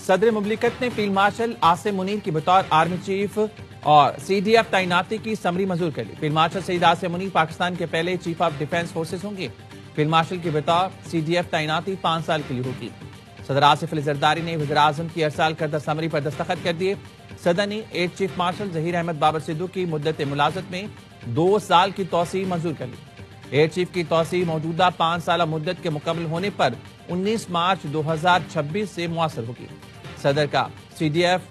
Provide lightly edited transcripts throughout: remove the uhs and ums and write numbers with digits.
صدر مملکت نے فیلڈ مارشل عاصم منیر کی بطور آرمی چیف اور سی ڈی ایف تعیناتی کی سمری منظور کر لی۔ فیلڈ مارشل سید عاصم منیر پاکستان کے پہلے چیف آف ڈیفنس فورسز ہوں گے۔ فیلڈ مارشل کی بطور سی ڈی ایف تعیناتی 5 سال کے لیے ہوگی۔ صدر آصف علی زرداری نے وزیر اعظم کی ارسال کردہ سمری پر دستخط کر دیے۔ صدر نے air chief marshal Zaheer Ahmed Babar Sidhu کی مدت ملازمت میں 2 سال کی توسیع منظور کر لی۔ ایئر چیف کی توسیع موجودہ 5 سالہ مدت کے مکمل ہونے پر 19 مارچ 2026 سے مؤثر ہوگی۔ صدر کا C D F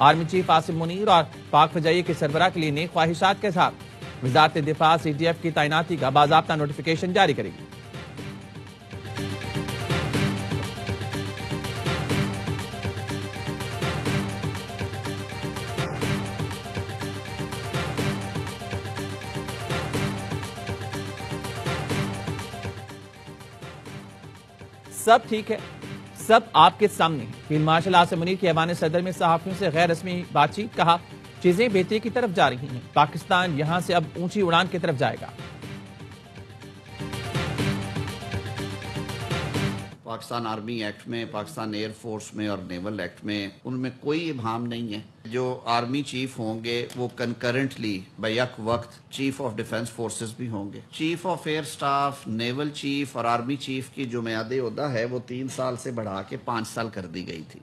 army chief Asim Munir اور پاک فضائیہ کے سربراہ کے لیے نیک خواہشات کے ساتھ وزارت دفاع سی ڈی ایف کی تعیناتی کا باضابطہ نوٹیفیکیشن جاری کرے گی۔ سب ٹھیک ہے، سب آپ کے سامنے۔ فیلڈ مارشل عاصم منیر کی ایوان صدر میں صحافیوں سے غیر رسمی بات چیت، کہا چیزیں بہتری کی طرف جا رہی ہیں، پاکستان یہاں سے اب اونچی اڑان کی طرف جائے گا۔ پاکستان آرمی ایکٹ میں، پاکستان ایئر فورس میں اور نیول ایکٹ میں ان میں کوئی ابہام نہیں ہے۔ جو آرمی چیف ہوں گے وہ کنکرنٹلی بیک وقت چیف آف ڈیفنس فورسز بھی ہوں گے۔ Chief of air staff, naval chief اور آرمی چیف کی جو میعاد عہدہ ہے وہ 3 سال سے بڑھا کے 5 سال کر دی گئی تھی۔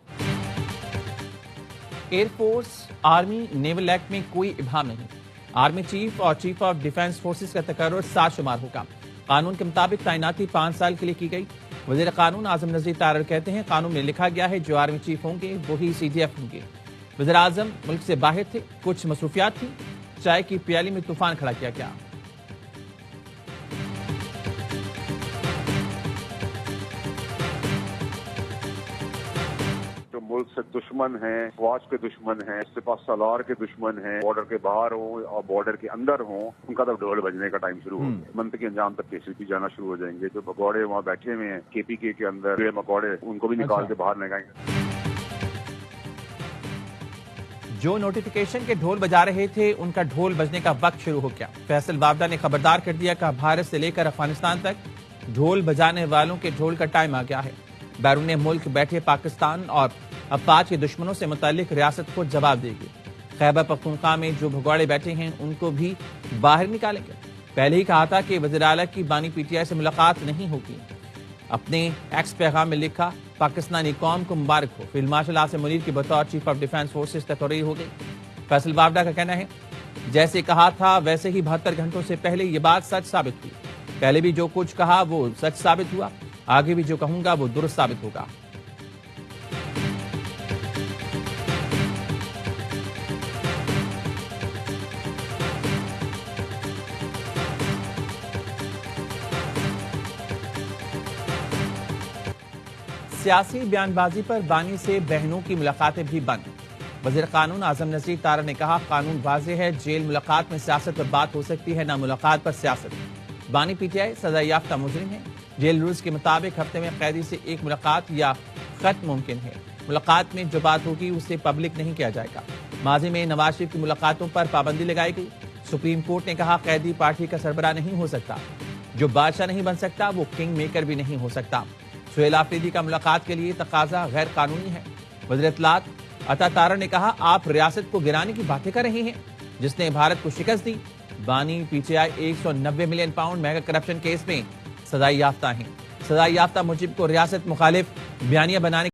ایئر فورس، آرمی، نیول ایکٹ میں کوئی ابہام نہیں۔ آرمی چیف اور چیف آف ڈیفنس فورسز کا تقرر 7 شمار ہوگا۔ قانون کے مطابق تعیناتی 5 سال کے لیے کی گئی۔ وزیر قانون اعظم نذیر تارڑ کہتے ہیں قانون میں لکھا گیا ہے جو آرمی چیف ہوں گے وہی سی ڈی ایف ہوں گے۔ وزیر اعظم ملک سے باہر تھے، کچھ مصروفیات تھی، چائے کی پیالی میں طوفان کھڑا کیا گیا۔ جو ملک سے دشمن ہیں، فوج کے دشمن ہیں، سپہ سالار کے دشمن ہیں، بارڈر کے باہر ہوں اور بارڈر کے اندر ہوں، ان کا تو ڈھول بجنے کا ٹائم شروع ہو گیا۔ منطقی انجام تک کیسز بھی جانا شروع ہو جائیں گے۔ جو بگوڑے وہاں بیٹھے ہوئے ہیں کے پی کے اندر، یہ مکوڑے ان کو بھی نکال کے باہر لگائیں گے۔ جو نوٹیفیکیشن کے ڈھول بجا رہے تھے ان کا ڈھول بجنے کا وقت شروع ہو گیا۔ فیصل وابڈا نے خبردار کر دیا کہ بھارت سے لے کر افغانستان تک ڈھول بجانے والوں کے ڈھول کا ٹائم آ گیا ہے۔ بیرون ملک بیٹھے پاکستان اور افواج کے دشمنوں سے متعلق ریاست کو جواب دے گی۔ خیبر پختونخوا میں جو بھگوڑے بیٹھے ہیں ان کو بھی باہر نکالیں گے۔ پہلے ہی کہا تھا کہ وزیر اعلیٰ کی بانی پی ٹی آئی سے ملاقات نہیں ہوگی۔ اپنے ایکس پیغام میں لکھا پاکستانی قوم کو مبارک ہو، فیلڈ مارشل عاصم منیر کی بطور چیف آف ڈیفنس فورسز تقرری ہو گئی۔ فیصل وابڈا کا کہنا ہے جیسے کہا تھا ویسے ہی 72 گھنٹوں سے پہلے یہ بات سچ ثابت ہوئی۔ پہلے بھی جو کچھ کہا وہ سچ ثابت ہوا، آگے بھی جو کہوں گا وہ درست ثابت ہوگا۔ سیاسی بیان بازی پر بانی سے بہنوں کی ملاقاتیں بھی بند۔ وزیر قانون اعظم نذیر تارڑ نے کہا قانون واضح ہے، جیل ملاقات میں سیاست پر بات ہو سکتی ہے، نہ ملاقات پر سیاست۔ بانی پی ٹی آئی سزا یافتہ مجرم ہے۔ جیل رولز کے مطابق ہفتے میں قیدی سے 1 ملاقات یا خط ممکن ہے۔ ملاقات میں جو بات ہوگی اسے پبلک نہیں کیا جائے گا۔ ماضی میں نواز شریف کی ملاقاتوں پر پابندی لگائی گئی۔ سپریم کورٹ نے کہا قیدی پارٹی کا سربراہ نہیں ہو سکتا، جو بادشاہ نہیں بن سکتا وہ کنگ میکر بھی نہیں ہو سکتا۔ سہیل آفریدی کا ملاقات کے لیے تقاضا غیر قانونی ہے۔ وزیر اطلاعات عطا تارڑ نے کہا آپ ریاست کو گرانے کی باتیں کر رہے ہیں، جس نے بھارت کو شکست دی۔ بانی P T I 190 million pound mega corruption case میں سزا یافتہ ہیں۔ سزا یافتہ مجرم کو ریاست مخالف بیانیہ بنانے